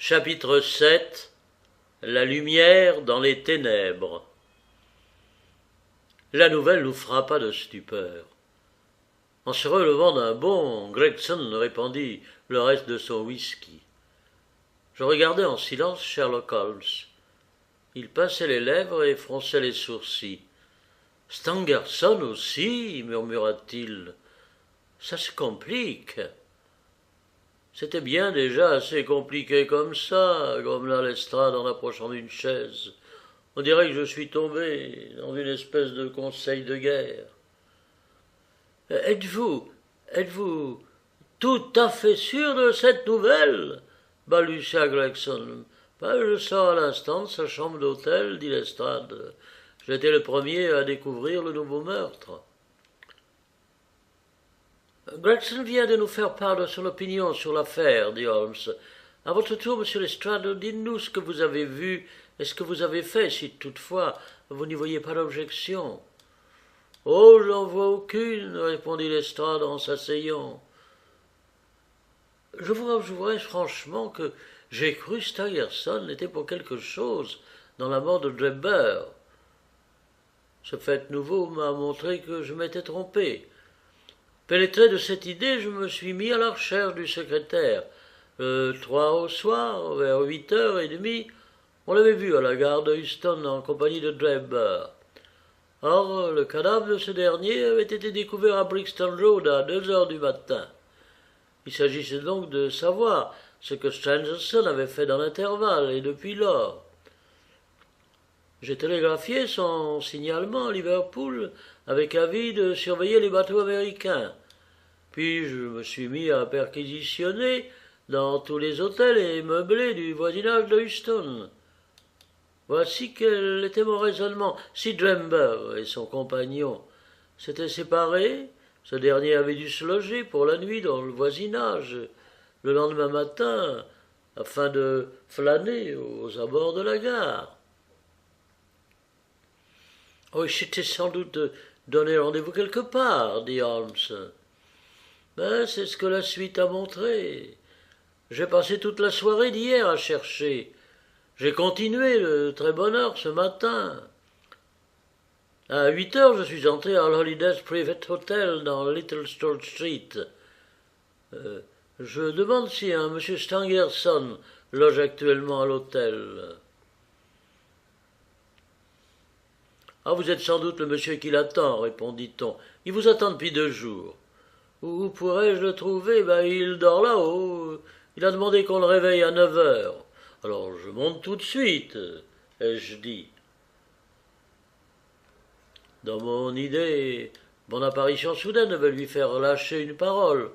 Chapitre 7. La lumière dans les ténèbres. La nouvelle nous frappa de stupeur. En se relevant d'un bond, Gregson répandit le reste de son whisky. Je regardai en silence Sherlock Holmes. Il pinçait les lèvres et fronçait les sourcils. « Stangerson aussi, murmura-t-il. Ça se complique. » C'était bien déjà assez compliqué comme ça, grommela Lestrade en approchant d'une chaise. On dirait que je suis tombé dans une espèce de conseil de guerre. Êtes-vous tout à fait sûr de cette nouvelle balbutia Gregson. Je sors à l'instant de sa chambre d'hôtel, dit Lestrade. J'étais le premier à découvrir le nouveau meurtre. Gregson vient de nous faire part de son opinion sur l'affaire, dit Holmes. À votre tour, monsieur Lestrade, dites-nous ce que vous avez vu et ce que vous avez fait, si toutefois vous n'y voyez pas d'objection. Oh, j'en vois aucune, répondit Lestrade en s'asseyant. Je vous avouerai franchement que j'ai cru Stangerson était pour quelque chose dans la mort de Drebber. Ce fait nouveau m'a montré que je m'étais trompé. Pénétré de cette idée, je me suis mis à la recherche du secrétaire. Le 3 au soir, vers 8h30, on l'avait vu à la gare de Euston en compagnie de Drebber. Or, le cadavre de ce dernier avait été découvert à Brixton Road à 2h du matin. Il s'agissait donc de savoir ce que Stangerson avait fait dans l'intervalle et depuis lors. J'ai télégraphié son signalement à Liverpool avec avis de surveiller les bateaux américains. Puis je me suis mis à perquisitionner dans tous les hôtels et meublés du voisinage de Euston. Voici quel était mon raisonnement. Si Drebber et son compagnon s'étaient séparés, ce dernier avait dû se loger pour la nuit dans le voisinage le lendemain matin afin de flâner aux abords de la gare. Oh, il s'était sans doute donné rendez-vous quelque part, dit Holmes. Ben, c'est ce que la suite a montré. J'ai passé toute la soirée d'hier à chercher. J'ai continué de très bonne heure ce matin. À 8h, je suis entré à l'Holidays Private Hotel dans Little Store Street. Je demande si un M. Stangerson loge actuellement à l'hôtel. Ah, vous êtes sans doute le monsieur qui l'attend, répondit-on. Il vous attend depuis 2 jours. Où pourrais-je le trouver? Il dort là-haut. Il a demandé qu'on le réveille à 9h. Alors je monte tout de suite, ai-je dit. Dans mon idée, mon apparition soudaine devait lui faire lâcher une parole.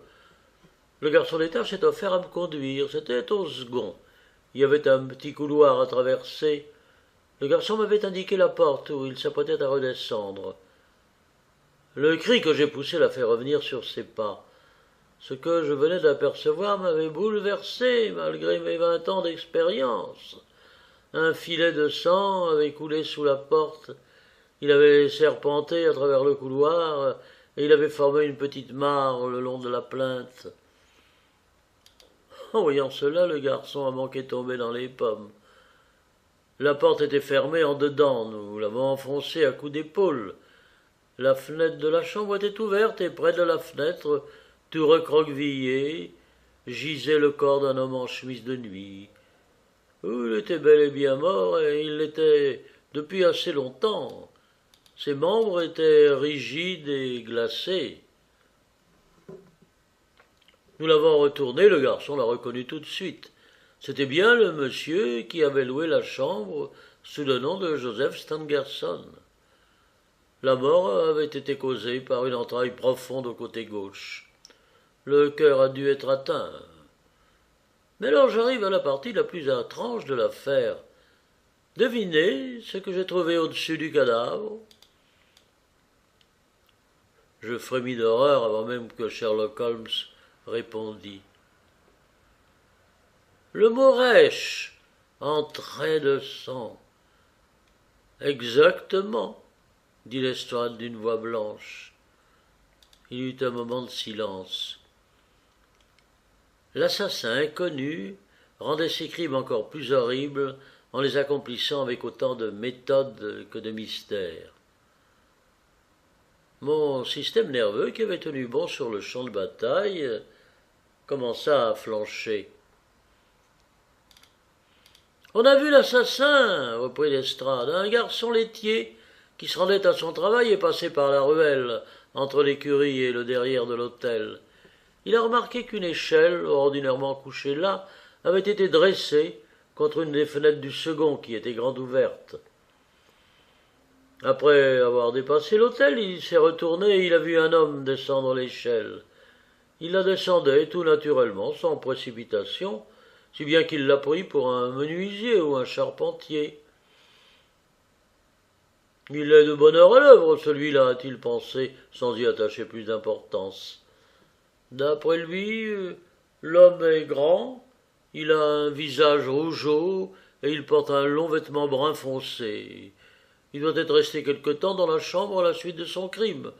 Le garçon d'étage s'est offert à me conduire. C'était au second. Il y avait un petit couloir à traverser. Le garçon m'avait indiqué la porte où il s'apprêtait à redescendre. Le cri que j'ai poussé l'a fait revenir sur ses pas. Ce que je venais d'apercevoir m'avait bouleversé, malgré mes 20 ans d'expérience. Un filet de sang avait coulé sous la porte. Il avait serpenté à travers le couloir, et il avait formé une petite mare le long de la plinthe. En voyant cela, le garçon a manqué tomber dans les pommes. La porte était fermée en dedans, nous l'avons enfoncée à coups d'épaule. La fenêtre de la chambre était ouverte, et près de la fenêtre, tout recroquevillé, gisait le corps d'un homme en chemise de nuit. Il était bel et bien mort, et il l'était depuis assez longtemps. Ses membres étaient rigides et glacés. Nous l'avons retourné, le garçon l'a reconnu tout de suite. C'était bien le monsieur qui avait loué la chambre sous le nom de Joseph Stangerson. La mort avait été causée par une entaille profonde au côté gauche. Le cœur a dû être atteint. Mais alors j'arrive à la partie la plus étrange de l'affaire. Devinez ce que j'ai trouvé au-dessus du cadavre. Je frémis d'horreur avant même que Sherlock Holmes répondit. Le mot rêche, en traits de sang. Exactement, dit Lestrade d'une voix blanche. Il y eut un moment de silence. L'assassin inconnu rendait ses crimes encore plus horribles en les accomplissant avec autant de méthode que de mystère. Mon système nerveux, qui avait tenu bon sur le champ de bataille, commença à flancher. « On a vu l'assassin, reprit Lestrade, un garçon laitier qui se rendait à son travail et passait par la ruelle, entre l'écurie et le derrière de l'hôtel. Il a remarqué qu'une échelle, ordinairement couchée là, avait été dressée contre une des fenêtres du second qui était grande ouverte. Après avoir dépassé l'hôtel, il s'est retourné et il a vu un homme descendre l'échelle. Il la descendait tout naturellement, sans précipitation, si bien qu'il l'a pris pour un menuisier ou un charpentier. Il est de bonne heure à l'œuvre, celui-là, a-t-il pensé, sans y attacher plus d'importance. D'après lui, l'homme est grand, il a un visage rougeau et il porte un long vêtement brun foncé. Il doit être resté quelque temps dans la chambre à la suite de son crime.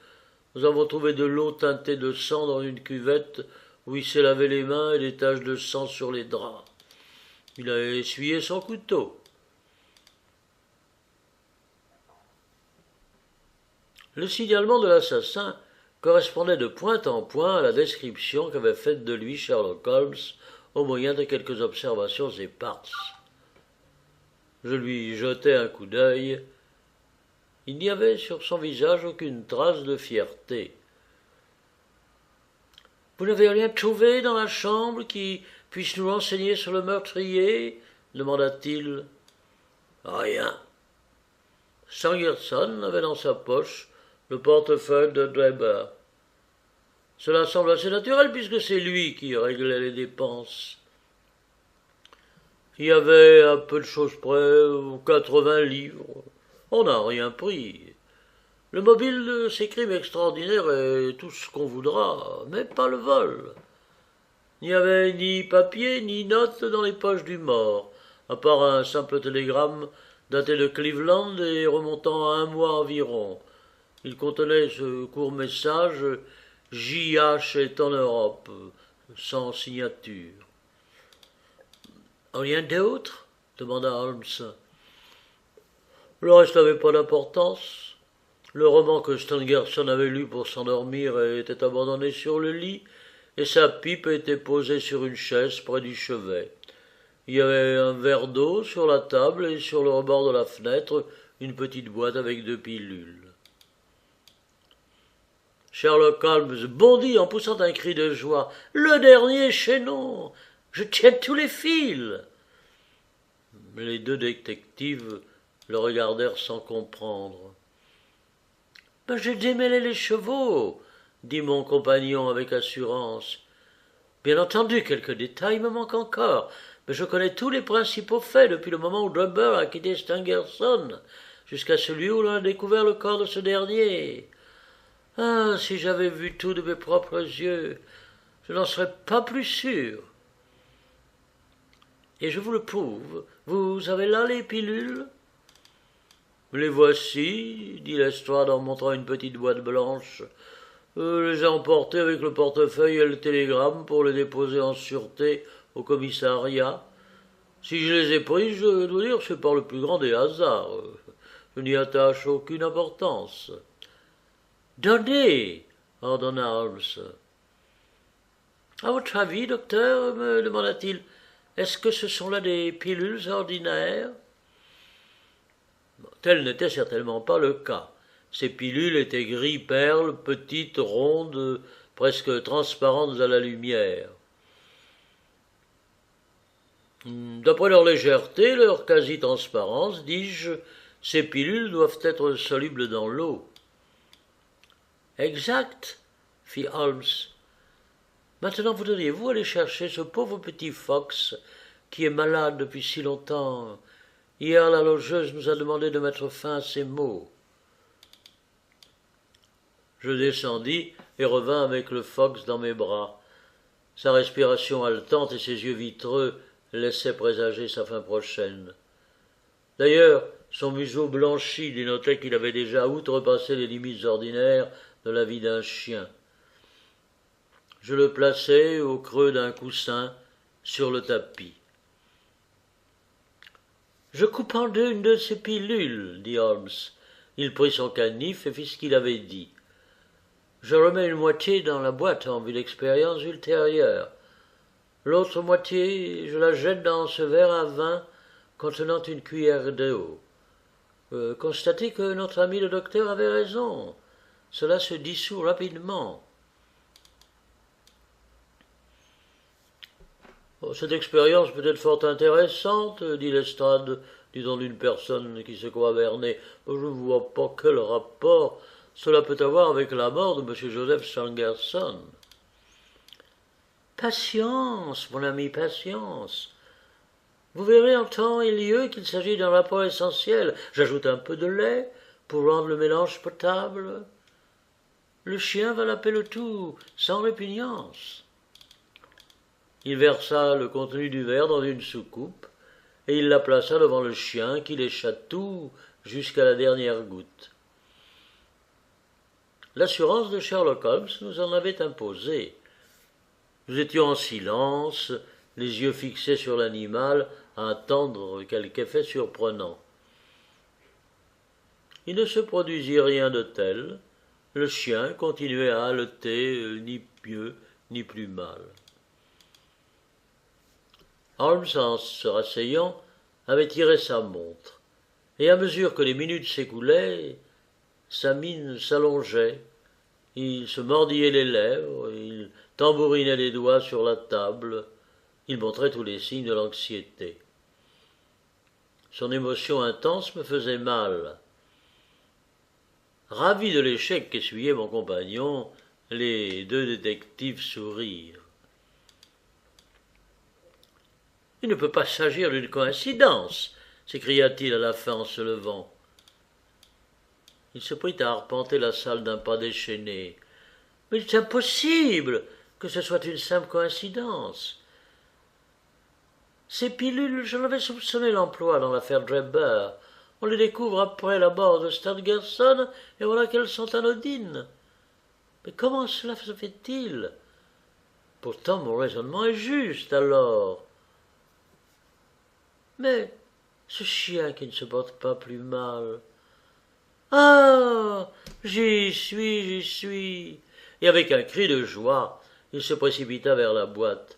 Nous avons trouvé de l'eau teintée de sang dans une cuvette où il s'est lavé les mains et des taches de sang sur les draps. Il a essuyé son couteau. Le signalement de l'assassin correspondait de point en point à la description qu'avait faite de lui Sherlock Holmes au moyen de quelques observations éparses. Je lui jetai un coup d'œil. Il n'y avait sur son visage aucune trace de fierté. « Vous n'avez rien trouvé dans la chambre qui puisse nous renseigner sur le meurtrier ?» demanda-t-il. « Rien. » Stangerson avait dans sa poche le portefeuille de Drebber. Cela semble assez naturel puisque c'est lui qui réglait les dépenses. Il y avait à peu de choses près 80 livres. On n'a rien pris. Le mobile de ces crimes extraordinaires est tout ce qu'on voudra, mais pas le vol. Il n'y avait ni papier ni notes dans les poches du mort, à part un simple télégramme daté de Cleveland et remontant à un mois environ. Il contenait ce court message « J.H. est en Europe », sans signature. « Rien d'autre » demanda Holmes. Le reste n'avait pas d'importance. Le roman que Stangerson avait lu pour s'endormir était abandonné sur le lit, et sa pipe était posée sur une chaise près du chevet. Il y avait un verre d'eau sur la table et sur le rebord de la fenêtre une petite boîte avec 2 pilules. Sherlock Holmes bondit en poussant un cri de joie. « Le dernier chaînon! Je tiens tous les fils !» Les 2 détectives le regardèrent sans comprendre. « Ben, j'ai démêlé les chevaux !» dit mon compagnon avec assurance. « Bien entendu, quelques détails me manquent encore, mais je connais tous les principaux faits depuis le moment où Drebber a quitté Stangerson jusqu'à celui où l'on a découvert le corps de ce dernier. Ah, si j'avais vu tout de mes propres yeux, je n'en serais pas plus sûr. Et je vous le prouve, vous avez là les pilules ? » « Les voici, dit Lestrade en montrant une petite boîte blanche. Je les ai emportées avec le portefeuille et le télégramme pour les déposer en sûreté au commissariat. Si je les ai prises, je dois dire, c'est par le plus grand des hasards. Je n'y attache aucune importance. »« Donnez » ordonna Holmes. « À votre avis, docteur, me demanda-t-il, est-ce que ce sont là des pilules ordinaires ?» Tel n'était certainement pas le cas. Ces pilules étaient gris-perle, petites, rondes, presque transparentes à la lumière. D'après leur légèreté, leur quasi-transparence, dis-je, ces pilules doivent être solubles dans l'eau. Exact, fit Holmes. Maintenant voudriez-vous aller chercher ce pauvre petit Fox qui est malade depuis si longtemps. Hier, la logeuse nous a demandé de mettre fin à ses maux. Je descendis et revins avec le Fox dans mes bras. Sa respiration haletante et ses yeux vitreux laissaient présager sa fin prochaine. D'ailleurs, son museau blanchi dénotait qu'il avait déjà outrepassé les limites ordinaires de la vie d'un chien. Je le plaçai au creux d'un coussin sur le tapis. Je coupe en deux une de ces pilules, dit Holmes. Il prit son canif et fit ce qu'il avait dit. Je remets une moitié dans la boîte en vue d'expérience ultérieure. L'autre moitié, je la jette dans ce verre à vin contenant une cuillère d'eau. Constatez que notre ami le docteur avait raison. Cela se dissout rapidement. Cette expérience peut être fort intéressante, dit Lestrade, disant d'une personne qui se croit bernée. Je ne vois pas quel rapport cela peut avoir avec la mort de M. Joseph Stangerson. Patience, mon ami, patience. Vous verrez en temps et lieu qu'il s'agit d'un rapport essentiel. J'ajoute un peu de lait pour rendre le mélange potable. Le chien va laper le tout, sans répugnance. Il versa le contenu du verre dans une soucoupe, et il la plaça devant le chien qui lécha tout jusqu'à la dernière goutte. L'assurance de Sherlock Holmes nous en avait imposé. Nous étions en silence, les yeux fixés sur l'animal, à attendre quelque effet surprenant. Il ne se produisit rien de tel. Le chien continuait à haleter, ni mieux ni plus mal. Holmes, en se rasseyant, avait tiré sa montre, et à mesure que les minutes s'écoulaient, sa mine s'allongeait, il se mordillait les lèvres, il tambourinait les doigts sur la table, il montrait tous les signes de l'anxiété. Son émotion intense me faisait mal. Ravi de l'échec qu'essuyait mon compagnon, les deux détectives sourirent. Il ne peut pas s'agir d'une coïncidence, s'écria-t-il à la fin en se levant. Il se prit à arpenter la salle d'un pas déchaîné. Mais il est impossible que ce soit une simple coïncidence. Ces pilules, j'en avais soupçonné l'emploi dans l'affaire Drebber. On les découvre après la mort de Stangerson, et voilà qu'elles sont anodines. Mais comment cela se fait-il? Pourtant mon raisonnement est juste, alors. Mais ce chien qui ne se porte pas plus mal. Ah, j'y suis. Et avec un cri de joie, il se précipita vers la boîte.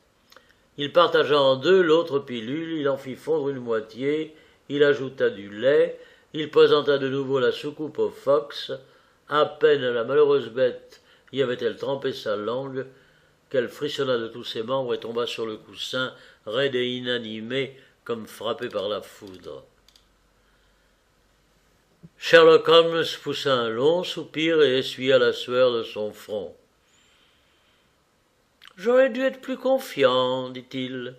Il partagea en deux l'autre pilule, il en fit fondre une moitié, il ajouta du lait, il présenta de nouveau la soucoupe au fox. À peine la malheureuse bête y avait-elle trempé sa langue, qu'elle frissonna de tous ses membres et tomba sur le coussin, raide et inanimée, comme frappé par la foudre. Sherlock Holmes poussa un long soupir et essuya la sueur de son front. « J'aurais dû être plus confiant, dit-il.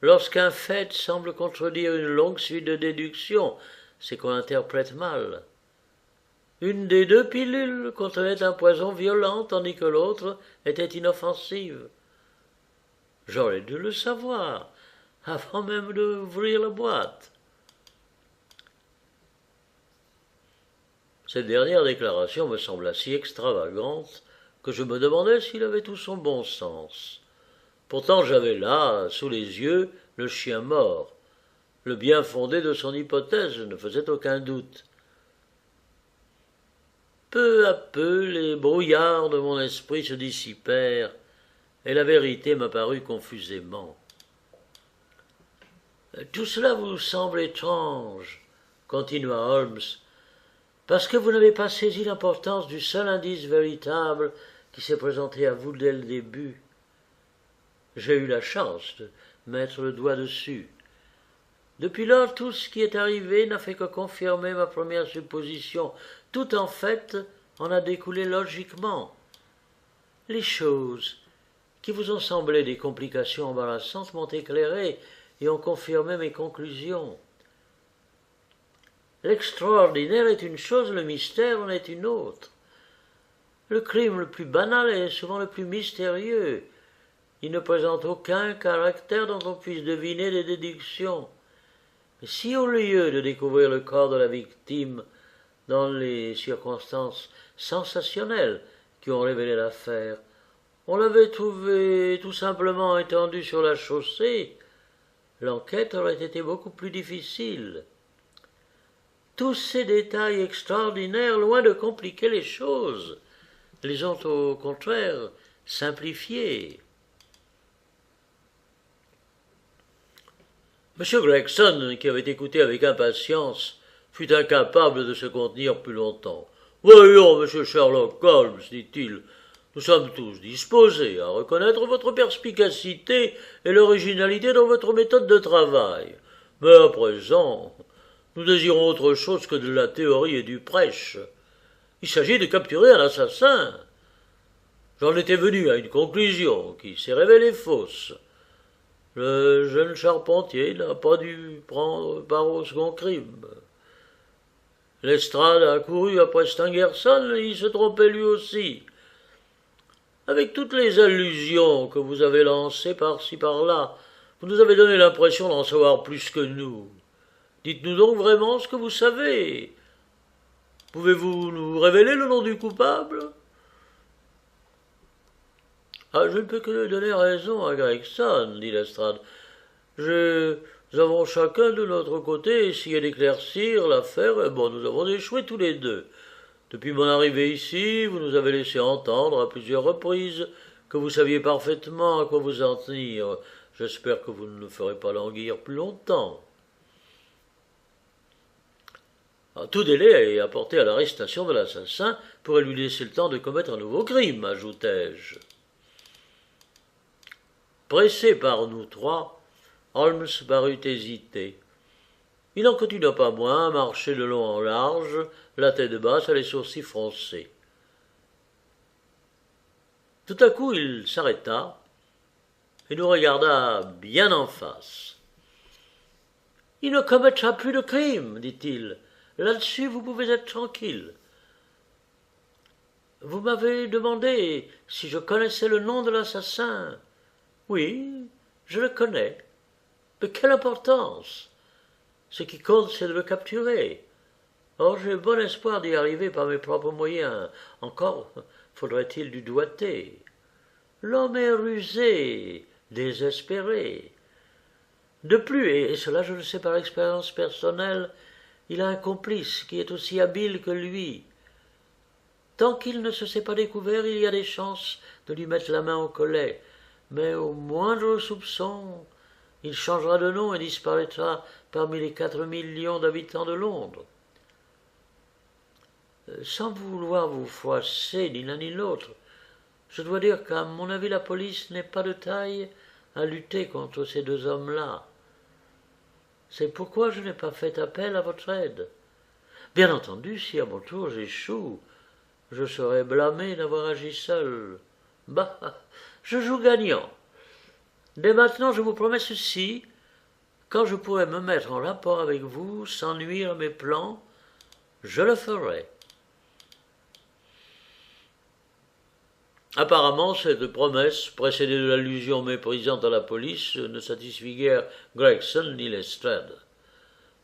Lorsqu'un fait semble contredire une longue suite de déductions, c'est qu'on interprète mal. Une des deux pilules contenait un poison violent, tandis que l'autre était inoffensive. J'aurais dû le savoir, avant même d'ouvrir la boîte. » Cette dernière déclaration me sembla si extravagante que je me demandais s'il avait tout son bon sens. Pourtant j'avais là, sous les yeux, le chien mort. Le bien fondé de son hypothèse ne faisait aucun doute. Peu à peu, les brouillards de mon esprit se dissipèrent, et la vérité m'apparut confusément. « Tout cela vous semble étrange, continua Holmes, parce que vous n'avez pas saisi l'importance du seul indice véritable qui s'est présenté à vous dès le début. J'ai eu la chance de mettre le doigt dessus. Depuis lors, tout ce qui est arrivé n'a fait que confirmer ma première supposition. Tout en fait en a découlé logiquement. Les choses qui vous ont semblé des complications embarrassantes m'ont éclairé et ont confirmé mes conclusions. L'extraordinaire est une chose, le mystère en est une autre. Le crime le plus banal est souvent le plus mystérieux. Il ne présente aucun caractère dont on puisse deviner des déductions. Mais si au lieu de découvrir le corps de la victime dans les circonstances sensationnelles qui ont révélé l'affaire, on l'avait trouvé tout simplement étendu sur la chaussée, l'enquête aurait été beaucoup plus difficile. Tous ces détails extraordinaires, loin de compliquer les choses, les ont au contraire simplifiées. M. Gregson, qui avait écouté avec impatience, fut incapable de se contenir plus longtemps. « Voyons, M. Sherlock Holmes, dit-il, nous sommes tous disposés à reconnaître votre perspicacité et l'originalité dans votre méthode de travail. Mais à présent, nous désirons autre chose que de la théorie et du prêche. Il s'agit de capturer un assassin. J'en étais venu à une conclusion qui s'est révélée fausse. Le jeune charpentier n'a pas dû prendre part au second crime. Lestrade a couru après Stangerson et il se trompait lui aussi. Avec toutes les allusions que vous avez lancées par-ci par-là, vous nous avez donné l'impression d'en savoir plus que nous. Dites-nous donc vraiment ce que vous savez. Pouvez-vous nous révéler le nom du coupable ? Ah, je ne peux que donner raison à Gregson, dit Lestrade. Nous avons chacun de notre côté essayé d'éclaircir l'affaire, et bon, nous avons échoué tous les deux. Depuis mon arrivée ici, vous nous avez laissé entendre à plusieurs reprises que vous saviez parfaitement à quoi vous en tenir. J'espère que vous ne nous ferez pas languir plus longtemps. Tout délai apporté à l'arrestation de l'assassin pourrait lui laisser le temps de commettre un nouveau crime, ajoutai-je. Pressé par nous trois, Holmes parut hésiter. Il n'en continua pas moins à marcher de long en large, la tête basse et les sourcils froncés. Tout à coup, il s'arrêta et nous regarda bien en face. « Il ne commettra plus de crime, dit-il. Là-dessus, vous pouvez être tranquille. Vous m'avez demandé si je connaissais le nom de l'assassin. Oui, je le connais. Mais quelle importance! Ce qui compte, c'est de le capturer. Or, j'ai bon espoir d'y arriver par mes propres moyens. Encore faudrait-il du doigté. L'homme est rusé, désespéré. De plus, et cela je le sais par expérience personnelle, il a un complice qui est aussi habile que lui. Tant qu'il ne se s'est pas découvert, il y a des chances de lui mettre la main au collet. Mais au moindre soupçon, il changera de nom et disparaîtra parmi les 4 millions d'habitants de Londres. Sans vouloir vous froisser ni l'un ni l'autre, je dois dire qu'à mon avis la police n'est pas de taille à lutter contre ces deux hommes-là. C'est pourquoi je n'ai pas fait appel à votre aide. Bien entendu, si à mon tour j'échoue, je serai blâmé d'avoir agi seul. Bah, je joue gagnant. Dès maintenant, je vous promets ceci, quand je pourrai me mettre en rapport avec vous sans nuire à mes plans, je le ferai. Apparemment, cette promesse, précédée de l'allusion méprisante à la police, ne satisfit guère Gregson ni Lestrade.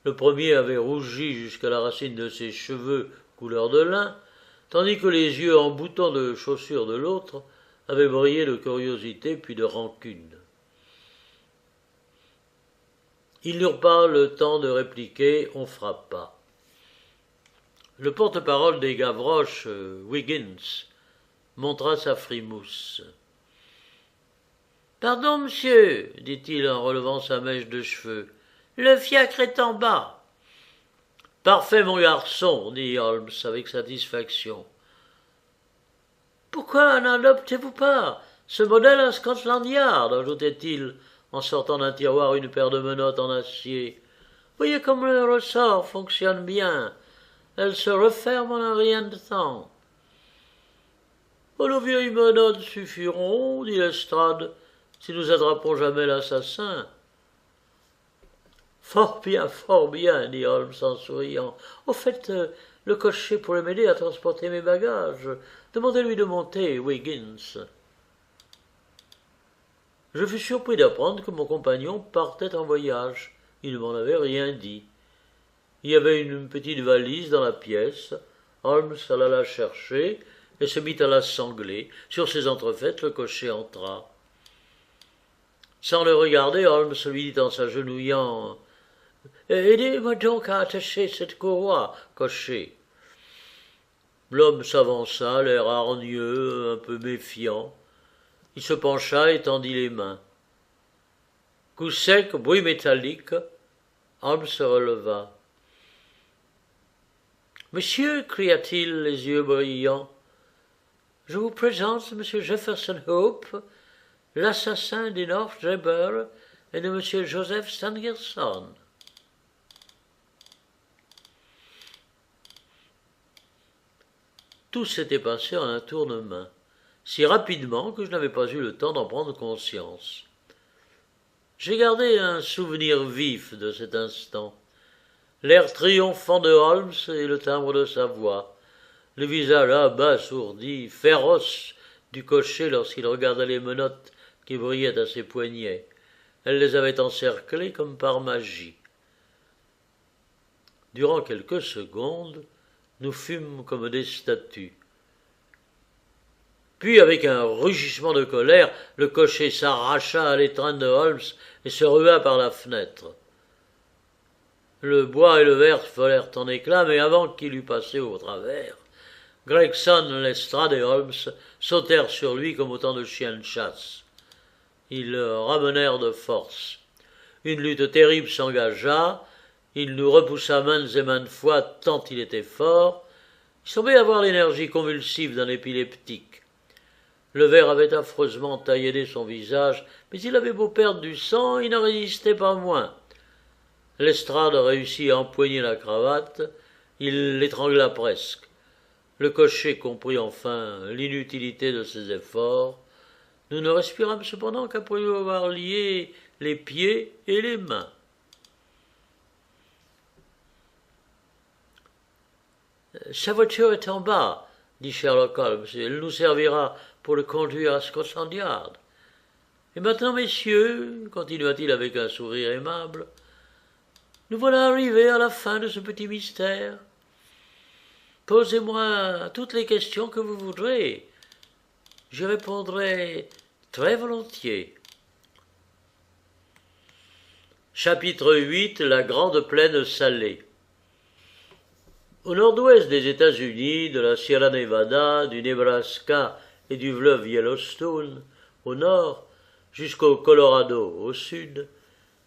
Le premier avait rougi jusqu'à la racine de ses cheveux couleur de lin, tandis que les yeux en boutons de chaussures de l'autre avaient brillé de curiosité puis de rancune. Ils n'eurent pas le temps de répliquer, on frappa. Le porte-parole des Gavroche, Wiggins, montra sa frimousse. « Pardon, monsieur, dit-il en relevant sa mèche de cheveux, le fiacre est en bas. »« Parfait, mon garçon, dit Holmes avec satisfaction. »« Pourquoi n'adoptez-vous pas ce modèle à Scotland Yard » ajoutait-il en sortant d'un tiroir une paire de menottes en acier. « Voyez comme le ressort fonctionne bien. Elles se referment en un rien de temps. » « Nos vieilles menottes suffiront, dit Lestrade, si nous attrapons jamais l'assassin. »« Fort bien, dit Holmes en souriant. Au fait, le cocher pourrait m'aider à transporter mes bagages. Demandez-lui de monter, Wiggins. » Je fus surpris d'apprendre que mon compagnon partait en voyage. Il ne m'en avait rien dit. Il y avait une petite valise dans la pièce. Holmes alla la chercher et se mit à la sangler. Sur ses entrefaites, le cocher entra. Sans le regarder, Holmes lui dit en s'agenouillant « Aidez-moi donc à attacher cette courroie, cocher. » L'homme s'avança, l'air hargneux, un peu méfiant. Il se pencha et tendit les mains. Coup sec, bruit métallique, Holmes se releva. « Monsieur, cria-t-il, les yeux brillants, je vous présente M. Jefferson Hope, l'assassin d'Enoch Drebber et de M. Joseph Stangerson. » Tout s'était passé en un tournement, si rapidement que je n'avais pas eu le temps d'en prendre conscience. J'ai gardé un souvenir vif de cet instant. L'air triomphant de Holmes et le timbre de sa voix, le visage abasourdi, féroce du cocher lorsqu'il regardait les menottes qui brillaient à ses poignets. Elle les avait encerclées comme par magie. Durant quelques secondes, nous fûmes comme des statues. Puis, avec un rugissement de colère, le cocher s'arracha à l'étreinte de Holmes et se rua par la fenêtre. Le bois et le verre volèrent en éclats, mais avant qu'il eût passé au travers, Gregson, Lestrade et Holmes sautèrent sur lui comme autant de chiens de chasse. Ils le ramenèrent de force. Une lutte terrible s'engagea, il nous repoussa maintes et maintes fois tant il était fort. Il semblait avoir l'énergie convulsive d'un épileptique. Le verre avait affreusement tailladé son visage, mais il avait beau perdre du sang, il n'en résistait pas moins. Lestrade réussit à empoigner la cravate, il l'étrangla presque. Le cocher comprit enfin l'inutilité de ses efforts. Nous ne respirâmes cependant qu'après lui avoir lié les pieds et les mains. « Sa voiture est en bas, » dit Sherlock Holmes, « elle nous servira pour le conduire à Scotland Yard. Et maintenant, messieurs, continua-t-il avec un sourire aimable, nous voilà arrivés à la fin de ce petit mystère. Posez-moi toutes les questions que vous voudrez. J'y répondrai très volontiers. » Chapitre 8 La Grande Plaine Salée. Au nord-ouest des États-Unis, de la Sierra Nevada, du Nebraska et du fleuve Yellowstone, au nord, jusqu'au Colorado, au sud,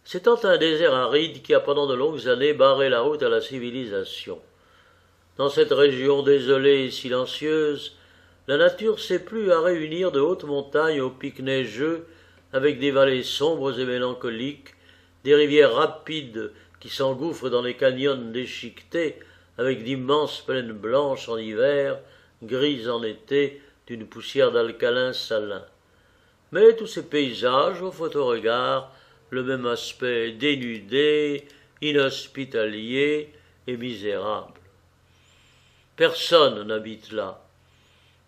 s'étend un désert aride qui a pendant de longues années barré la route à la civilisation. Dans cette région désolée et silencieuse, la nature s'est plu à réunir de hautes montagnes aux pics neigeux, avec des vallées sombres et mélancoliques, des rivières rapides qui s'engouffrent dans les canyons déchiquetés, avec d'immenses plaines blanches en hiver, grises en été, d'une poussière d'alcalin salin. Mais tous ces paysages offrent au regard le même aspect dénudé, inhospitalier et misérable. Personne n'habite là.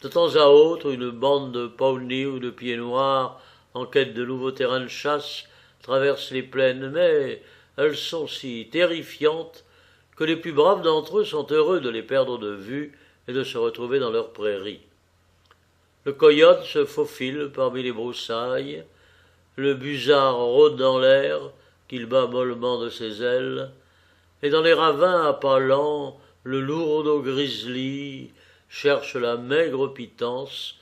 De temps à autre, une bande de ponies ou de pieds noirs, en quête de nouveaux terrains de chasse, traverse les plaines, mais elles sont si terrifiantes que les plus braves d'entre eux sont heureux de les perdre de vue et de se retrouver dans leurs prairies. Le coyote se faufile parmi les broussailles, le busard rôde dans l'air, qu'il bat mollement de ses ailes, et dans les ravins à pas lents, le lourdeau grizzly cherche la maigre pitance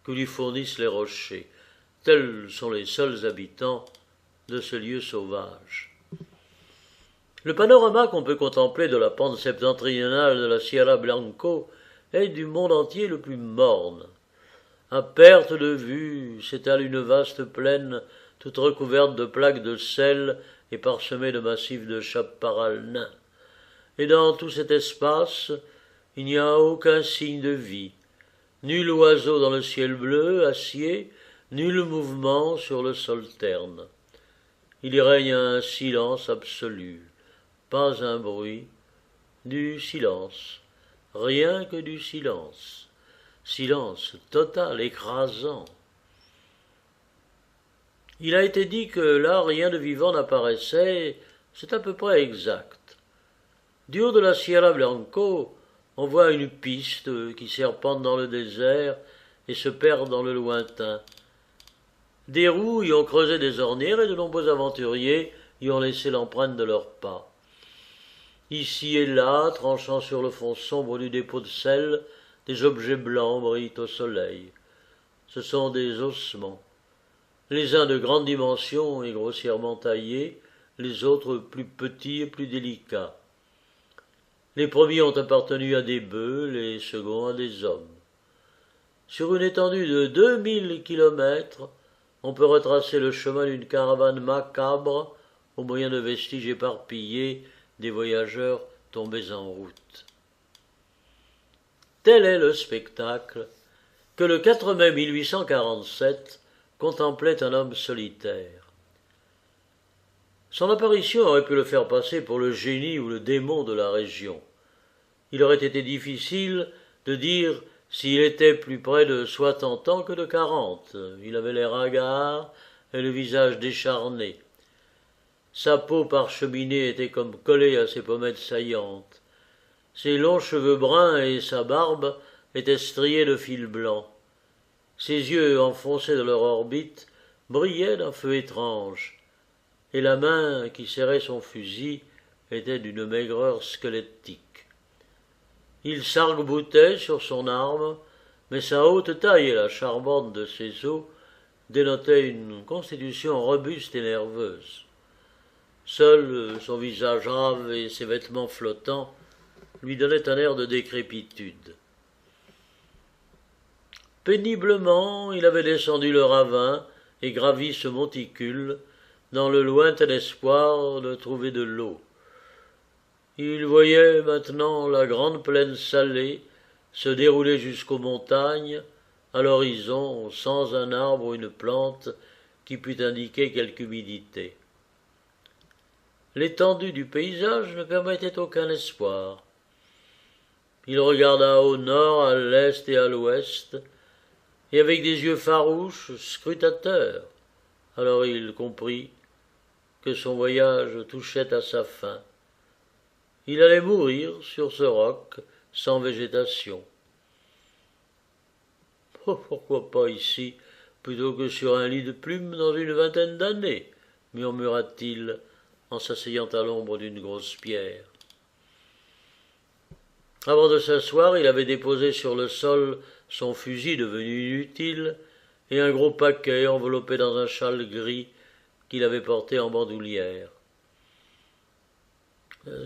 que lui fournissent les rochers. Tels sont les seuls habitants de ce lieu sauvage. Le panorama qu'on peut contempler de la pente septentrionale de la Sierra Blanco est du monde entier le plus morne. À perte de vue s'étale une vaste plaine toute recouverte de plaques de sel et parsemée de massifs de chaparral nains. Et dans tout cet espace, il n'y a aucun signe de vie. Nul oiseau dans le ciel bleu, acier, nul mouvement sur le sol terne. Il y règne un silence absolu. Pas un bruit, du silence, rien que du silence, silence total, écrasant. Il a été dit que là rien de vivant n'apparaissait, c'est à peu près exact. Du haut de la Sierra Blanco, on voit une piste qui serpente dans le désert et se perd dans le lointain. Des roues y ont creusé des ornières et de nombreux aventuriers y ont laissé l'empreinte de leurs pas. Ici et là, tranchant sur le fond sombre du dépôt de sel, des objets blancs brillent au soleil. Ce sont des ossements, les uns de grande dimension et grossièrement taillés, les autres plus petits et plus délicats. Les premiers ont appartenu à des bœufs, les seconds à des hommes. Sur une étendue de 2000 kilomètres, on peut retracer le chemin d'une caravane macabre au moyen de vestiges éparpillés des voyageurs tombés en route. Tel est le spectacle que le 4 mai 1847 contemplait un homme solitaire. Son apparition aurait pu le faire passer pour le génie ou le démon de la région. Il aurait été difficile de dire s'il était plus près de 60 ans que de 40. Il avait l'air hagard et le visage décharné. Sa peau parcheminée était comme collée à ses pommettes saillantes. Ses longs cheveux bruns et sa barbe étaient striés de fils blancs. Ses yeux, enfoncés dans leur orbite, brillaient d'un feu étrange, et la main qui serrait son fusil était d'une maigreur squelettique. Il s'arc-boutait sur son arme, mais sa haute taille et la charbonne de ses os dénotaient une constitution robuste et nerveuse. Seul son visage grave et ses vêtements flottants lui donnaient un air de décrépitude. Péniblement, il avait descendu le ravin et gravi ce monticule dans le lointain espoir de trouver de l'eau. Il voyait maintenant la grande plaine salée se dérouler jusqu'aux montagnes, à l'horizon, sans un arbre ou une plante qui pût indiquer quelque humidité. L'étendue du paysage ne permettait aucun espoir. Il regarda au nord, à l'est et à l'ouest, et avec des yeux farouches, scrutateurs. Alors il comprit que son voyage touchait à sa fin. Il allait mourir sur ce roc, sans végétation. Oh, pourquoi pas ici, plutôt que sur un lit de plumes dans une vingtaine d'années, murmura-t-il en s'asseyant à l'ombre d'une grosse pierre. Avant de s'asseoir, il avait déposé sur le sol son fusil devenu inutile et un gros paquet enveloppé dans un châle gris qu'il avait porté en bandoulière.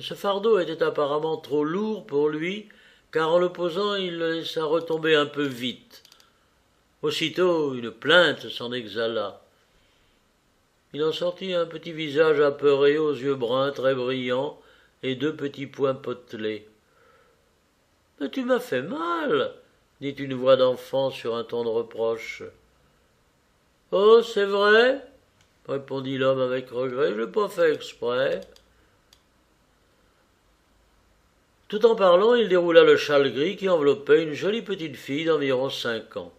Ce fardeau était apparemment trop lourd pour lui, car en le posant, il le laissa retomber un peu vite. Aussitôt, une plainte s'en exhala. Il en sortit un petit visage apeuré aux yeux bruns très brillants et deux petits poings potelés. « Mais tu m'as fait mal !» dit une voix d'enfant sur un ton de reproche. « Oh, c'est vrai ?» répondit l'homme avec regret, « je l'ai pas fait exprès. » Tout en parlant, il déroula le châle gris qui enveloppait une jolie petite fille d'environ 5 ans.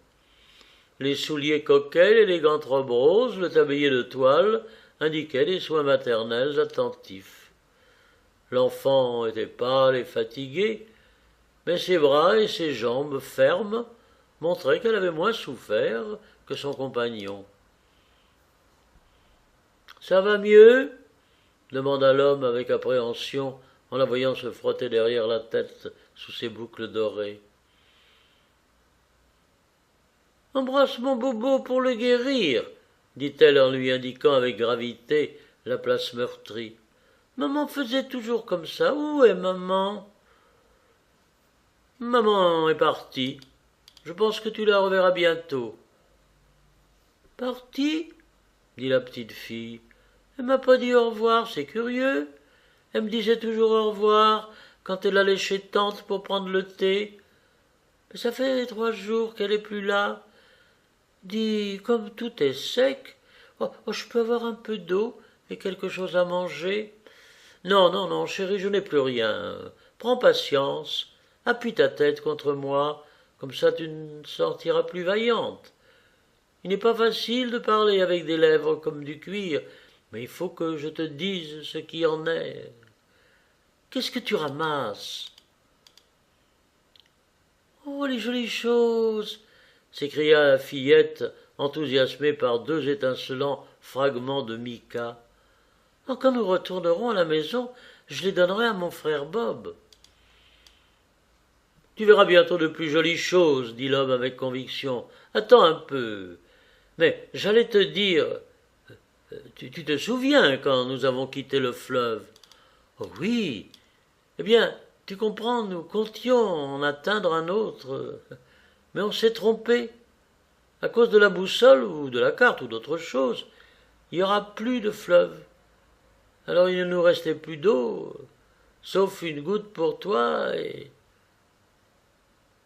Les souliers coquets, l'élégante robe rose, le tablier de toile indiquaient des soins maternels attentifs. L'enfant était pâle et fatigué, mais ses bras et ses jambes fermes montraient qu'elle avait moins souffert que son compagnon. « Ça va mieux ?» demanda l'homme avec appréhension en la voyant se frotter derrière la tête sous ses boucles dorées. « Embrasse mon bobo pour le guérir, dit-elle en lui indiquant avec gravité la place meurtrie. Maman faisait toujours comme ça. Où est maman? Maman est partie. Je pense que tu la reverras bientôt. Partie? Dit la petite fille. Elle m'a pas dit au revoir, c'est curieux. Elle me disait toujours au revoir quand elle allait chez tante pour prendre le thé. Mais ça fait 3 jours qu'elle est plus là. Dis, comme tout est sec, je peux avoir un peu d'eau et quelque chose à manger? Non, non, non, chérie, je n'ai plus rien. Prends patience, appuie ta tête contre moi, comme ça tu ne sortiras plus vaillante. Il n'est pas facile de parler avec des lèvres comme du cuir, mais il faut que je te dise ce qui en est. Qu'est-ce que tu ramasses? Oh, les jolies choses! S'écria la fillette enthousiasmé par 2 étincelants fragments de mica. « Quand nous retournerons à la maison, je les donnerai à mon frère Bob. »« Tu verras bientôt de plus jolies choses, dit l'homme avec conviction. Attends un peu. Mais j'allais te dire, tu te souviens quand nous avons quitté le fleuve? »« Oh oui. Eh bien, tu comprends, nous comptions en atteindre un autre. Mais on s'est trompé. À cause de la boussole ou de la carte ou d'autre chose, il n'y aura plus de fleuve. Alors il ne nous restait plus d'eau, sauf une goutte pour toi et... »«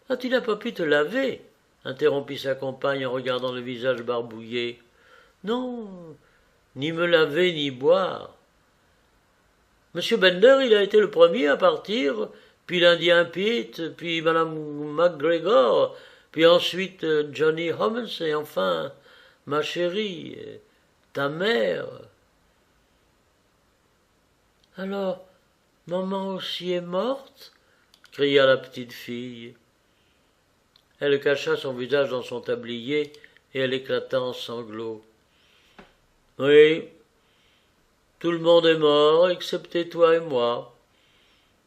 Ah, tu n'as pas pu te laver ?» interrompit sa compagne en regardant le visage barbouillé. « Non, ni me laver ni boire. Monsieur Bender, il a été le premier à partir, puis l'Indien Pete, puis Madame McGregor, puis ensuite Johnny Holmes, et enfin ma chérie, ta mère. » « Alors, maman aussi est morte ?» cria la petite fille. Elle cacha son visage dans son tablier et elle éclata en sanglots. « Oui, tout le monde est mort, excepté toi et moi.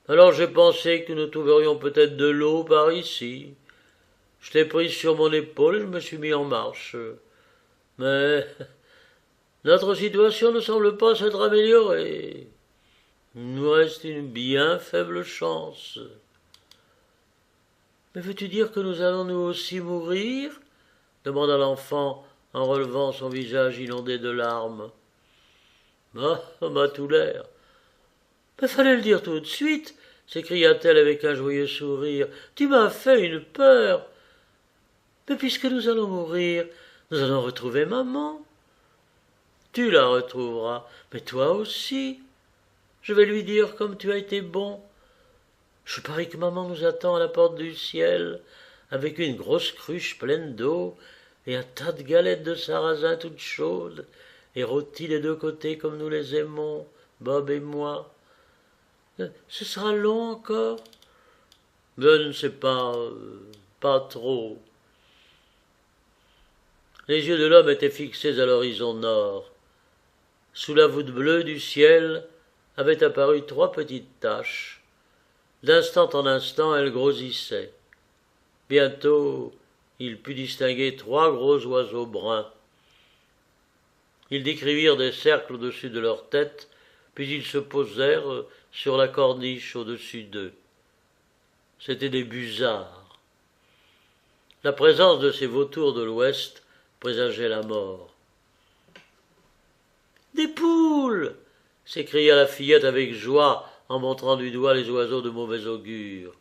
Alors j'ai pensé que nous trouverions peut-être de l'eau par ici. Je t'ai prise sur mon épaule et je me suis mis en marche. Mais notre situation ne semble pas s'être améliorée. Il nous reste une bien faible chance. »« Mais veux-tu dire que nous allons nous aussi mourir ?» demanda l'enfant en relevant son visage inondé de larmes. « Ah, ça m'a tout l'air. »« Mais fallait le dire tout de suite, » s'écria-t-elle avec un joyeux sourire. « Tu m'as fait une peur. Mais puisque nous allons mourir, nous allons retrouver maman. »« Tu la retrouveras, mais toi aussi. Je vais lui dire comme tu as été bon. Je parie que maman nous attend à la porte du ciel, avec une grosse cruche pleine d'eau et un tas de galettes de sarrasin toutes chaudes, et rôties des 2 côtés comme nous les aimons, Bob et moi. Ce sera long encore? Je ne sais pas, pas trop. » Les yeux de l'homme étaient fixés à l'horizon nord. Sous la voûte bleue du ciel avaient apparu 3 petites taches. D'instant en instant, elles grossissaient. Bientôt, il put distinguer 3 gros oiseaux bruns. Ils décrivirent des cercles au-dessus de leur tête, puis ils se posèrent sur la corniche au-dessus d'eux. C'étaient des busards. La présence de ces vautours de l'Ouest présageait la mort. « Des poules !» s'écria la fillette avec joie en montrant du doigt les oiseaux de mauvais augure.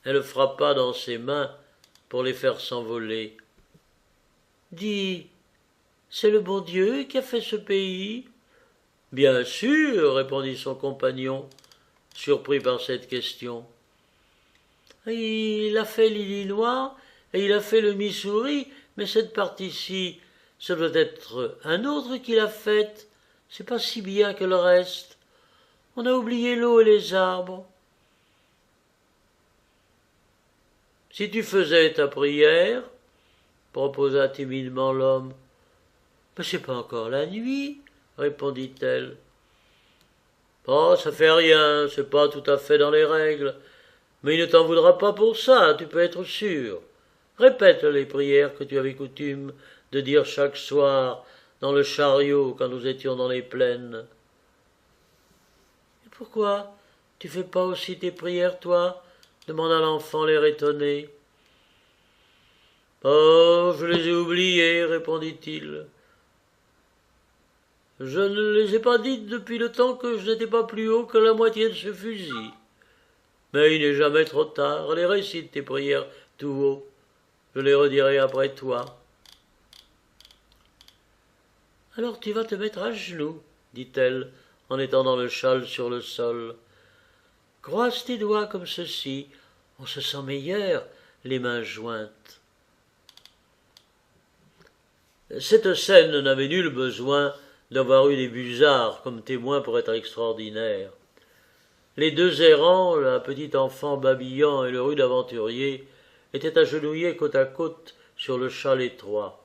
Elle frappa dans ses mains pour les faire s'envoler. « Dis, c'est le bon Dieu qui a fait ce pays ?» ?»« Bien sûr, » répondit son compagnon, surpris par cette question. « Il a fait l'Illinois et il a fait le Missouri, mais cette partie-ci, ce doit être un autre qui l'a faite. C'est pas si bien que le reste. On a oublié l'eau et les arbres. » « Si tu faisais ta prière, » proposa timidement l'homme. « Mais c'est pas encore la nuit, » répondit-elle. « Oh, ça fait rien, c'est pas tout à fait dans les règles. Mais il ne t'en voudra pas pour ça, tu peux être sûr. Répète les prières que tu avais coutume de dire chaque soir dans le chariot quand nous étions dans les plaines. »« Et pourquoi tu fais pas aussi tes prières, toi ?» demanda l'enfant, l'air étonné. « Oh, je les ai oubliées, » répondit-il. « Je ne les ai pas dites depuis le temps que je n'étais pas plus haut que la moitié de ce fusil. Mais il n'est jamais trop tard. Allez, récite tes prières tout haut. Je les redirai après toi. »« Alors tu vas te mettre à genoux, » dit-elle, en étendant le châle sur le sol. « Croise tes doigts comme ceci. On se sent meilleur, les mains jointes. » Cette scène n'avait nul besoin d'avoir eu des busards comme témoins pour être extraordinaire. Les 2 errants, la petite enfant babillant et le rude aventurier, étaient agenouillés côte à côte sur le châle étroit.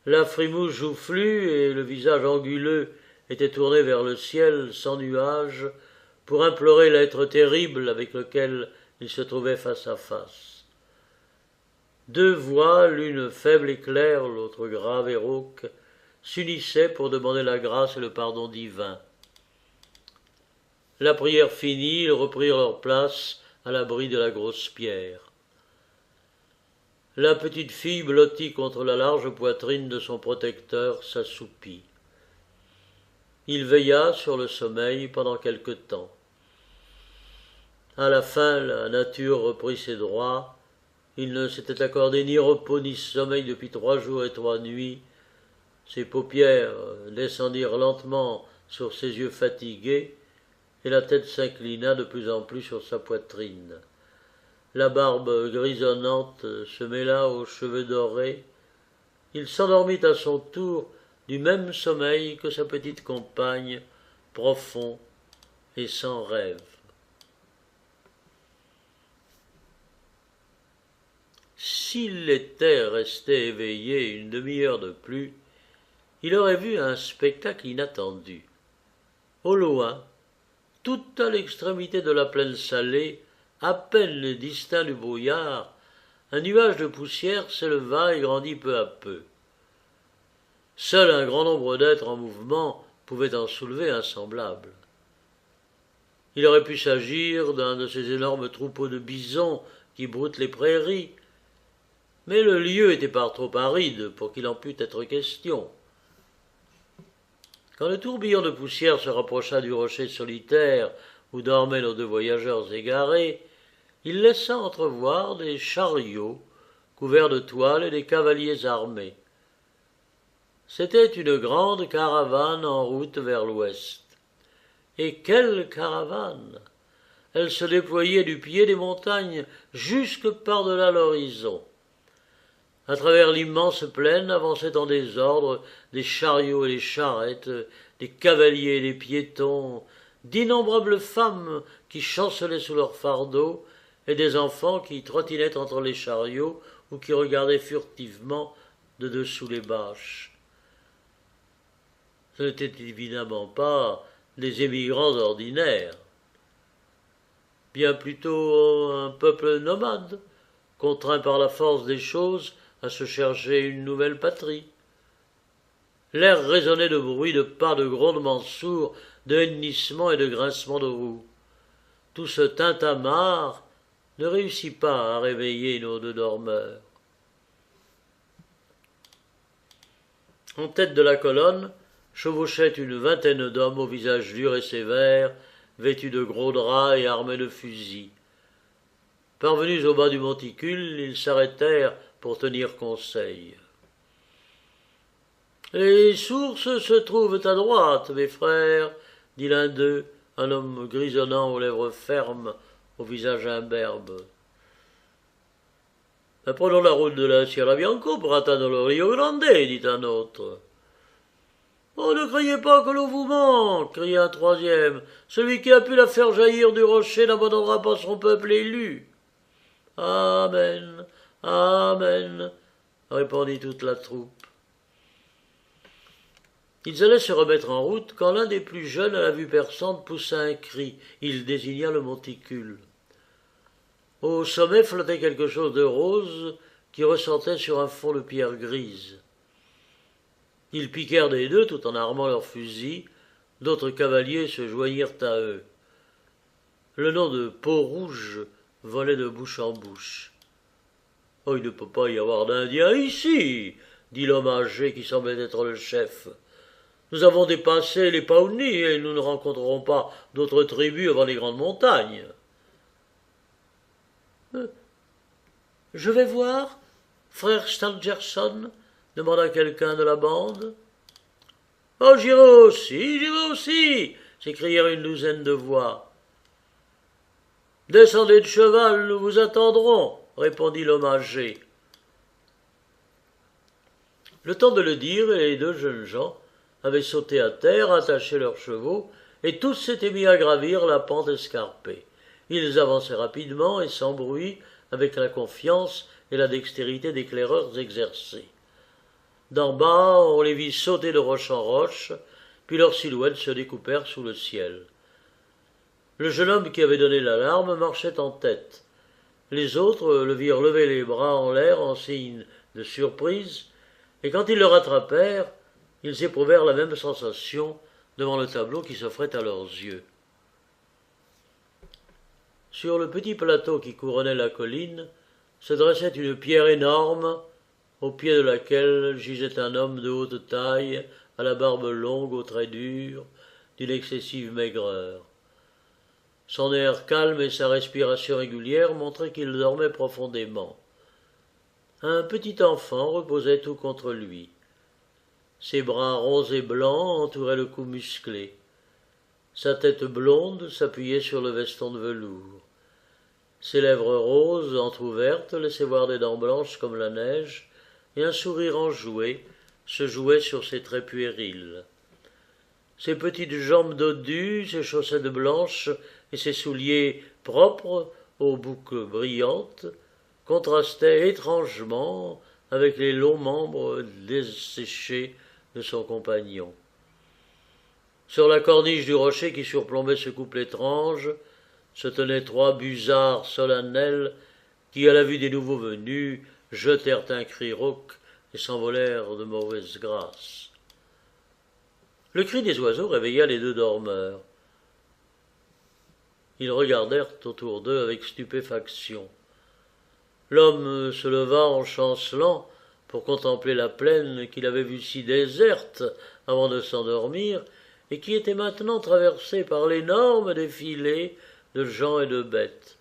La frimousse joufflue et le visage anguleux étaient tournés vers le ciel sans nuages pour implorer l'être terrible avec lequel ils se trouvaient face à face. Deux voix, l'une faible et claire, l'autre grave et rauque, s'unissaient pour demander la grâce et le pardon divin. La prière finie, ils reprirent leur place à l'abri de la grosse pierre. La petite fille, blottie contre la large poitrine de son protecteur, s'assoupit. Il veilla sur le sommeil pendant quelque temps. À la fin, la nature reprit ses droits. Il ne s'était accordé ni repos ni sommeil depuis 3 jours et 3 nuits. Ses paupières descendirent lentement sur ses yeux fatigués, et la tête s'inclina de plus en plus sur sa poitrine. La barbe grisonnante se mêla aux cheveux dorés. Il s'endormit à son tour du même sommeil que sa petite compagne, profond et sans rêve. S'il était resté éveillé une demi-heure de plus, il aurait vu un spectacle inattendu. Au loin, tout à l'extrémité de la plaine salée, à peine distinct du brouillard, un nuage de poussière s'éleva et grandit peu à peu. Seul un grand nombre d'êtres en mouvement pouvait en soulever un semblable. Il aurait pu s'agir d'un de ces énormes troupeaux de bisons qui broutent les prairies, mais le lieu était par trop aride pour qu'il en pût être question. Quand le tourbillon de poussière se rapprocha du rocher solitaire où dormaient nos 2 voyageurs égarés, il laissa entrevoir des chariots couverts de toiles et des cavaliers armés. C'était une grande caravane en route vers l'ouest. Et quelle caravane! Elle se déployait du pied des montagnes jusque par-delà l'horizon. À travers l'immense plaine avançaient en désordre des chariots et des charrettes, des cavaliers et des piétons, d'innombrables femmes qui chancelaient sous leurs fardeaux, et des enfants qui trottinaient entre les chariots ou qui regardaient furtivement de dessous les bâches. Ce n'étaient évidemment pas des émigrants ordinaires, bien plutôt un peuple nomade, contraint par la force des choses à se chercher une nouvelle patrie. L'air résonnait de bruits de pas, de grondements sourds, de hennissements et de grincements de roues. Tout ce tintamarre ne réussit pas à réveiller nos 2 dormeurs. En tête de la colonne chevauchait une vingtaine d'hommes au visage dur et sévère, vêtus de gros draps et armés de fusils. Parvenus au bas du monticule, ils s'arrêtèrent pour tenir conseil. « Les sources se trouvent à droite, mes frères, » dit l'un d'eux, un homme grisonnant aux lèvres fermes, au visage imberbe. « Prenons la route de la Sierra Bianco pour atteindre le Rio Grande, » dit un autre. « Oh, ne croyez pas que l'eau vous manque, » cria un troisième. « Celui qui a pu la faire jaillir du rocher n'abandonnera pas son peuple élu. »« Amen, amen, » répondit toute la troupe. Ils allaient se remettre en route quand l'un des plus jeunes à la vue perçante poussa un cri. Il désigna le monticule. Au sommet flottait quelque chose de rose qui ressortait sur un fond de pierre grise. Ils piquèrent des 2 tout en armant leurs fusils. D'autres cavaliers se joignirent à eux. Le nom de Peau-Rouge volait de bouche en bouche. « Oh, il ne peut pas y avoir d'Indiens ici !» dit l'homme âgé qui semblait être le chef. « Nous avons dépassé les Pawnis et nous ne rencontrerons pas d'autres tribus avant les grandes montagnes. »« Je vais voir, frère Stangerson ?» demanda quelqu'un de la bande. « Oh, j'irai aussi !» s'écrièrent une 12aine de voix. « Descendez de cheval, nous vous attendrons !» répondit l'homme âgé. Le temps de le dire, et les 2 jeunes gens avaient sauté à terre, attaché leurs chevaux, et tous s'étaient mis à gravir la pente escarpée. Ils avançaient rapidement et sans bruit, avec la confiance et la dextérité d'éclaireurs exercés. D'en bas, on les vit sauter de roche en roche, puis leurs silhouettes se découpèrent sous le ciel. Le jeune homme qui avait donné l'alarme marchait en tête. Les autres le virent lever les bras en l'air en signe de surprise, et quand ils le rattrapèrent, ils éprouvèrent la même sensation devant le tableau qui s'offrait à leurs yeux. Sur le petit plateau qui couronnait la colline se dressait une pierre énorme, au pied de laquelle gisait un homme de haute taille, à la barbe longue, aux traits durs, d'une excessive maigreur. Son air calme et sa respiration régulière montraient qu'il dormait profondément. Un petit enfant reposait tout contre lui. Ses bras ronds et blancs entouraient le cou musclé. Sa tête blonde s'appuyait sur le veston de velours. Ses lèvres roses, entr'ouvertes, laissaient voir des dents blanches comme la neige, et un sourire enjoué se jouait sur ses traits puérils. Ses petites jambes dodues, ses chaussettes blanches et ses souliers propres, aux boucles brillantes, contrastaient étrangement avec les longs membres desséchés de son compagnon. Sur la corniche du rocher qui surplombait ce couple étrange, se tenaient 3 busards solennels qui, à la vue des nouveaux venus, jetèrent un cri rauque et s'envolèrent de mauvaise grâce. Le cri des oiseaux réveilla les 2 dormeurs. Ils regardèrent autour d'eux avec stupéfaction. L'homme se leva en chancelant pour contempler la plaine qu'il avait vue si déserte avant de s'endormir et qui était maintenant traversée par l'énorme défilé de gens et de bêtes.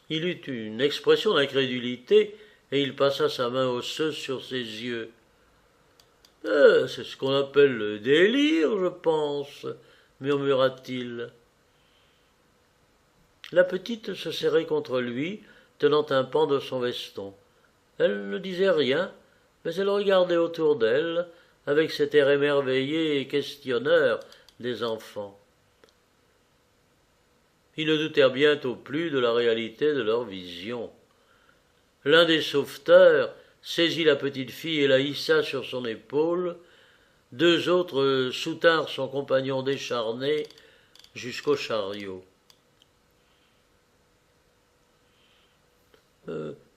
Il eut une expression d'incrédulité et il passa sa main osseuse sur ses yeux. « C'est ce qu'on appelle le délire, je pense, » murmura-t-il. La petite se serrait contre lui, tenant un pan de son veston. Elle ne disait rien, mais elle regardait autour d'elle, avec cet air émerveillé et questionneur des enfants. Ils ne doutèrent bientôt plus de la réalité de leur vision. L'un des sauveteurs saisit la petite fille et la hissa sur son épaule. 2 autres soutinrent son compagnon décharné jusqu'au chariot.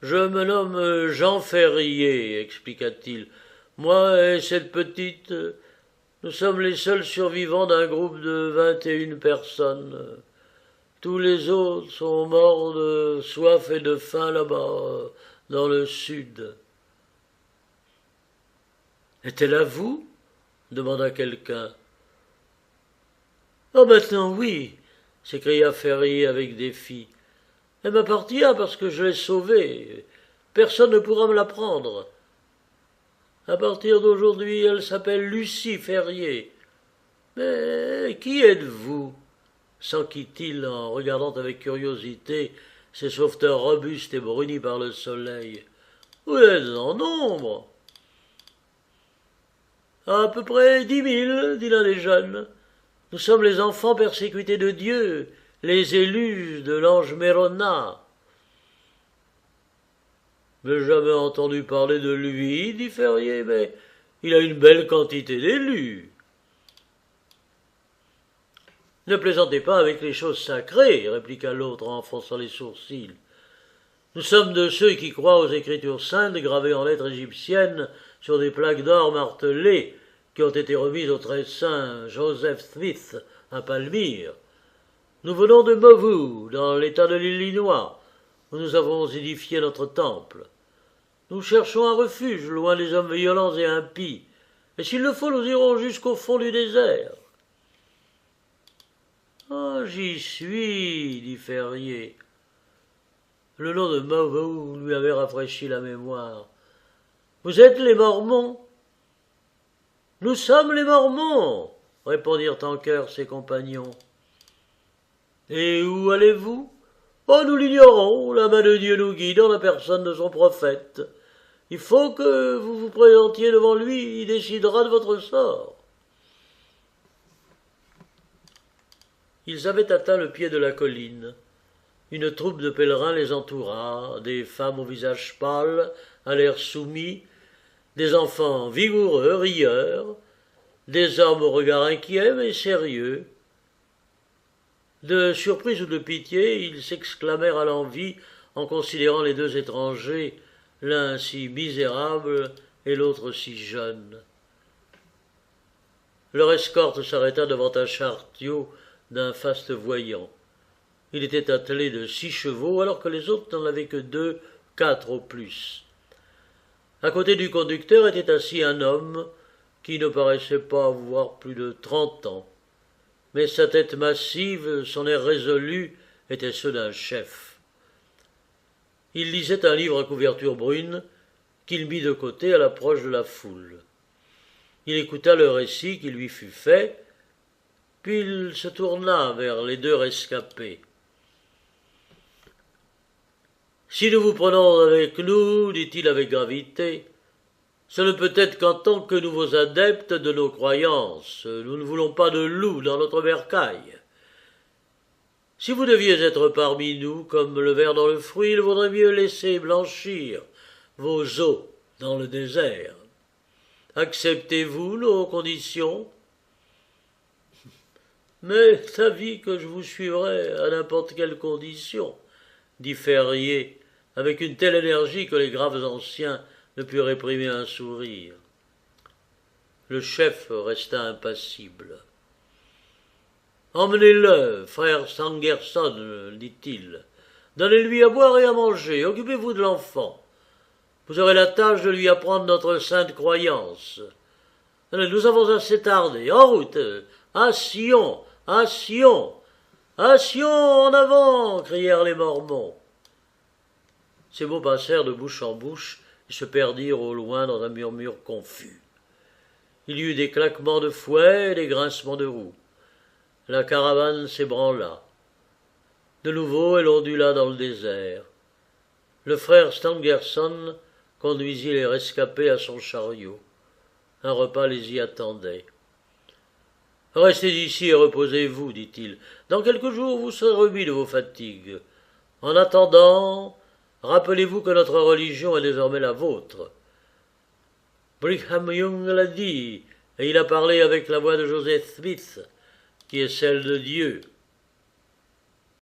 Je me nomme Jean Ferrier, expliqua-t-il. Moi et cette petite, nous sommes les seuls survivants d'un groupe de 21 personnes. Tous les autres sont morts de soif et de faim là-bas, dans le sud. « Est-elle à vous » demanda quelqu'un. « Oh, maintenant, oui » s'écria Ferrier avec défi. « Elle m'appartient parce que je l'ai sauvée. Personne ne pourra me la prendre. À partir d'aujourd'hui, elle s'appelle Lucie Ferrier. Mais qui êtes-vous » s'enquit-il en regardant avec curiosité ces sauveteurs robustes et brunis par le soleil. « Vous êtes en nombre » ?»« À peu près 10 000, dit l'un des jeunes. Nous sommes les enfants persécutés de Dieu, les élus de l'ange Mérona. »« Mais jamais entendu parler de lui, dit Ferrier, mais il a une belle quantité d'élus. » « Ne plaisantez pas avec les choses sacrées, répliqua l'autre en fronçant les sourcils. Nous sommes de ceux qui croient aux Écritures saintes gravées en lettres égyptiennes sur des plaques d'or martelées qui ont été remises au très saint Joseph Smith à Palmyre. Nous venons de Nauvoo, dans l'État de l'Illinois, où nous avons édifié notre temple. Nous cherchons un refuge loin des hommes violents et impies, et s'il le faut, nous irons jusqu'au fond du désert. « Ah, j'y suis, dit Ferrier. Le nom de Nauvoo lui avait rafraîchi la mémoire. Vous êtes les Mormons? Nous sommes les Mormons, répondirent en chœur ses compagnons. Et où allez-vous? Oh, nous l'ignorons, la main de Dieu nous guide en la personne de son prophète. Il faut que vous vous présentiez devant lui, il décidera de votre sort. Ils avaient atteint le pied de la colline. Une troupe de pèlerins les entoura, des femmes au visage pâle, à l'air soumis, des enfants vigoureux, rieurs, des hommes au regard inquiet mais sérieux. De surprise ou de pitié, ils s'exclamèrent à l'envi en considérant les deux étrangers, l'un si misérable et l'autre si jeune. Leur escorte s'arrêta devant un chariot d'un faste voyant. Il était attelé de 6 chevaux, alors que les autres n'en avaient que 2, 4 au plus. À côté du conducteur était assis un homme qui ne paraissait pas avoir plus de 30 ans, mais sa tête massive, son air résolu, étaient ceux d'un chef. Il lisait un livre à couverture brune qu'il mit de côté à l'approche de la foule. Il écouta le récit qui lui fut fait, puis il se tourna vers les 2 rescapés. « Si nous vous prenons avec nous, dit-il avec gravité, ce ne peut être qu'en tant que nouveaux adeptes de nos croyances. Nous ne voulons pas de loups dans notre bercail. Si vous deviez être parmi nous comme le ver dans le fruit, il vaudrait mieux laisser blanchir vos os dans le désert. Acceptez-vous nos conditions ? Mais avis que je vous suivrai à n'importe quelle condition, dit Ferrier, avec une telle énergie que les graves anciens ne purent réprimer un sourire. Le chef resta impassible. « Emmenez-le, frère Stangerson, dit-il. Donnez-lui à boire et à manger, occupez-vous de l'enfant. Vous aurez la tâche de lui apprendre notre sainte croyance. Nous avons assez tardé. En route, à Sion, à Sion, à Sion, en avant !» crièrent les Mormons. Ces mots passèrent de bouche en bouche et se perdirent au loin dans un murmure confus. Il y eut des claquements de fouet et des grincements de roues. La caravane s'ébranla. De nouveau, elle ondula dans le désert. Le frère Stangerson conduisit les rescapés à son chariot. Un repas les y attendait. « Restez ici et reposez-vous, dit-il. Dans quelques jours, vous serez remis de vos fatigues. En attendant, rappelez-vous que notre religion est désormais la vôtre. Brigham Young l'a dit, et il a parlé avec la voix de Joseph Smith, qui est celle de Dieu.